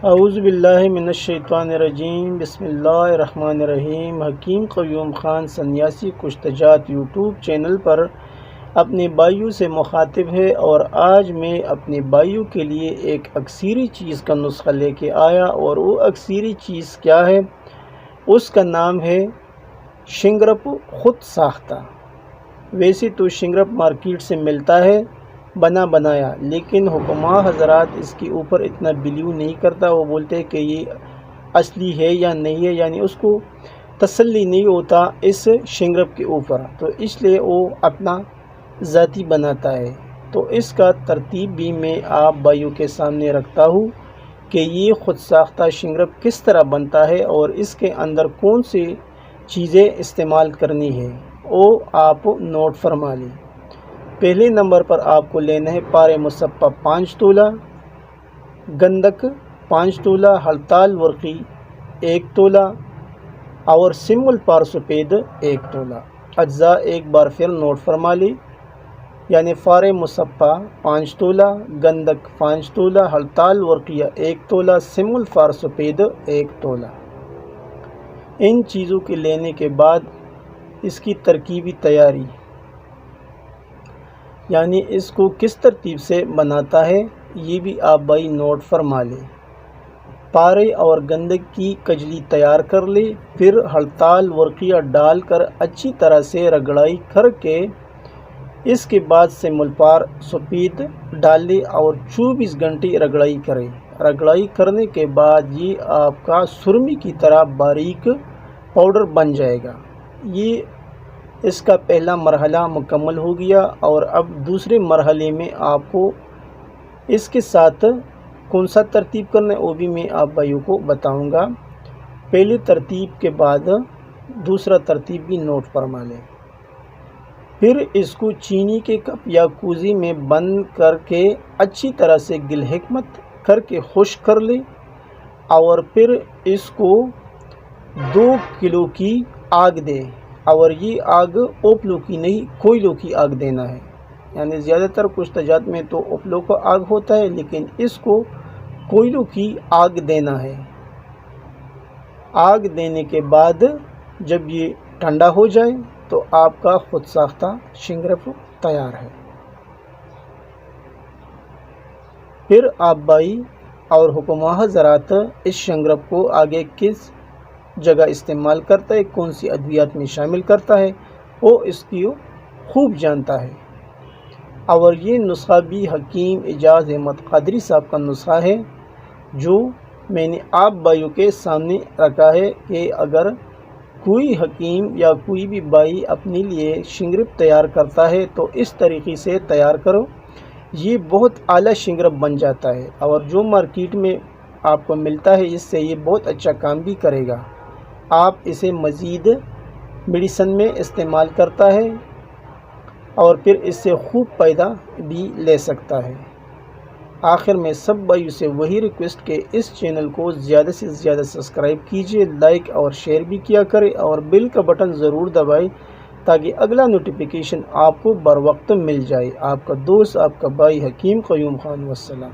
اعوذ باللہ من الشیطان الرجیم، بسم اللہ الرحمن الرحیم۔ حکیم قیوم خان سنیاسی کشتجات یوٹیوب چینل پر اپنے بھائیوں سے مخاطب ہے، اور آج میں اپنے بھائیوں کے لیے ایک اکثیری چیز کا نسخہ لے کے آیا، اور وہ اکثیری چیز کیا ہے؟ اس کا نام ہے شنگرپ خود ساختہ۔ ویسے تو شنگرپ مارکیٹ سے ملتا ہے بنا بنایا، لیکن حکماء حضرات اس کے اوپر اتنا بلیو نہیں کرتا۔ وہ بولتے ہیں کہ یہ اصلی ہے یا نہیں ہے، یعنی اس کو تسلی نہیں ہوتا اس شنگرپ کے اوپر، تو اس لیے وہ اپنا ذاتی بناتا ہے۔ تو اس کا ترتیب بھی میں آپ بھائیوں کے سامنے رکھتا ہوں کہ یہ خود ساختہ شنگرپ کس طرح بنتا ہے اور اس کے اندر کون سی چیزیں استعمال کرنی ہے، وہ آپ نوٹ فرما لیں۔ پہلے نمبر پر آپ کو لینا ہے پارے مصفہ 5 تولہ، گندک 5 تولہ، ہڑتال ورقی 1 تولہ اور سمبل پار سفید 1 تولہ۔ اجزاء ایک بار پھر نوٹ فرما لی، یعنی فارے مصفہ 5 تولہ، گندک 5 تولہ، ہڑتال ورقیہ 1 تولہ، سمبل پار سفید 1 تولہ۔ ان چیزوں کے لینے کے بعد اس کی ترکیبی تیاری، یعنی اس کو کس ترتیب سے بناتا ہے، یہ بھی آپ بھائی نوٹ فرما لیں۔ پارے اور گندک کی کجلی تیار کر لے، پھر ہڑتال ورقیہ ڈال کر اچھی طرح سے رگڑائی کر کے اس کے بعد سمبل پار سفید ڈال لے اور 24 گھنٹے رگڑائی کرے۔ رگڑائی کرنے کے بعد یہ آپ کا سرمی کی طرح باریک پاؤڈر بن جائے گا۔ یہ اس کا پہلا مرحلہ مکمل ہو گیا، اور اب دوسرے مرحلے میں آپ کو اس کے ساتھ کون سا ترتیب کرنا ہے وہ بھی میں آپ بھائیوں کو بتاؤں گا۔ پہلی ترتیب کے بعد دوسرا ترتیب بھی نوٹ فرما لیں۔ پھر اس کو چینی کے کپ یا کوزی میں بند کر کے اچھی طرح سے گل حکمت کر کے خشک کر لیں، اور پھر اس کو 2 کلو کی آگ دے، اور یہ آگ اوپلوں کی نہیں کوئلوں کی آگ دینا ہے۔ یعنی زیادہ تر کشتجات میں تو اوپلوں کا آگ ہوتا ہے، لیکن اس کو کوئلوں کی آگ دینا ہے۔ آگ دینے کے بعد جب یہ ٹھنڈا ہو جائے تو آپ کا خود ساختہ شنگرپ تیار ہے۔ پھر آپ بھائی اور حکماء حضرات اس شنگرپ کو آگے کس جگہ استعمال کرتا ہے، کون سی ادویات میں شامل کرتا ہے، وہ اس کی خوب جانتا ہے۔ اور یہ نسخہ بھی حکیم اعجاز احمد قادری صاحب کا نسخہ ہے، جو میں نے آپ بھائیوں کے سامنے رکھا ہے کہ اگر کوئی حکیم یا کوئی بھی بھائی اپنے لیے شنگرپ تیار کرتا ہے تو اس طریقے سے تیار کرو، یہ بہت اعلیٰ شنگرپ بن جاتا ہے، اور جو مارکیٹ میں آپ کو ملتا ہے اس سے یہ بہت اچھا کام بھی کرے گا۔ آپ اسے مزید میڈیسن میں استعمال کرتا ہے، اور پھر اس سے خوب فائدہ بھی لے سکتا ہے۔ آخر میں سب بھائیوں سے وہی ریکویسٹ کہ اس چینل کو زیادہ سے زیادہ سبسکرائب کیجئے، لائک اور شیئر بھی کیا کرے، اور بیل کا بٹن ضرور دبائیں تاکہ اگلا نوٹیفیکیشن آپ کو بر وقت مل جائے۔ آپ کا دوست، آپ کا بھائی حکیم قیوم خان، والسلام۔